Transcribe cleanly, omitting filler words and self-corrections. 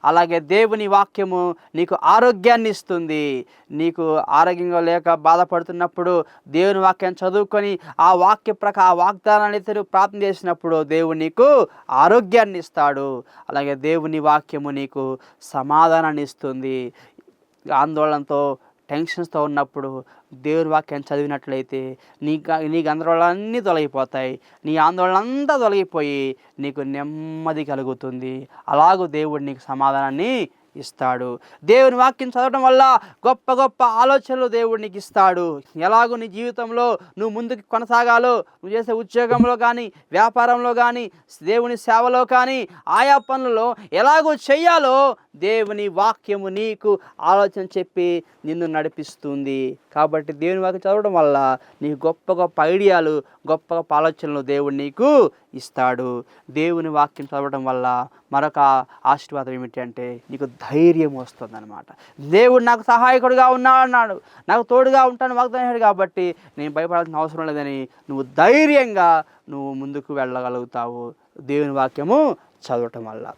అలాగే దేవుని వాక్యము నీకు ఆరోగ్యాన్ని ఇస్తుంది. నీకు ఆరోగ్యంగా లేక బాధపడుతున్నప్పుడు దేవుని వాక్యం చదువుకొని ఆ ఆ వాగ్దానాన్ని ప్రార్థన చేసినప్పుడు దేవుడు నీకు ఆరోగ్యాన్ని ఇస్తాడు. అలాగే దేవుని వాక్యము నీకు సమాధానాన్ని ఇస్తుంది. ఆందోళనతో టెన్షన్స్తో ఉన్నప్పుడు దేవుని వాక్యాన్ని చదివినట్లయితే నీ గందరగోళాలన్నీ తొలగిపోతాయి. నీ ఆందోళన అంతా తొలగిపోయి నీకు నెమ్మది కలుగుతుంది. అలాగూ దేవుడు నీకు సమాధానాన్ని ఇస్తాడు. దేవుని వాక్యం చదవడం వల్ల గొప్ప గొప్ప ఆలోచనలు దేవుడు నీకు ఇస్తాడు. ఎలాగో నీ జీవితంలో నువ్వు ముందుకు కొనసాగాలో, నువ్వు చేసే ఉద్యోగంలో కానీ, వ్యాపారంలో కానీ, దేవుని సేవలో కానీ, ఆయా పనులలో ఎలాగో చెయ్యాలో దేవుని వాక్యము నీకు ఆలోచన చెప్పి నిన్ను నడిపిస్తుంది. కాబట్టి దేవుని వాక్యం చదవడం వల్ల నీకు గొప్ప గొప్ప ఐడియాలు, గొప్ప గొప్ప ఆలోచనలు దేవుడు నీకు ఇస్తాడు. దేవుని వాక్యం చదవడం వల్ల మరొక ఆశీర్వాదం ఏమిటంటే నీకు ధైర్యం వస్తుందన్నమాట. దేవుడు నాకు సహాయకుడిగా ఉన్నాడు, నాకు తోడుగా ఉంటాను వాగ్దానం కాబట్టి నేను భయపడాల్సిన అవసరం లేదని నువ్వు ధైర్యంగా నువ్వు ముందుకు వెళ్ళగలుగుతావు దేవుని వాక్యము చదవటం వల్ల.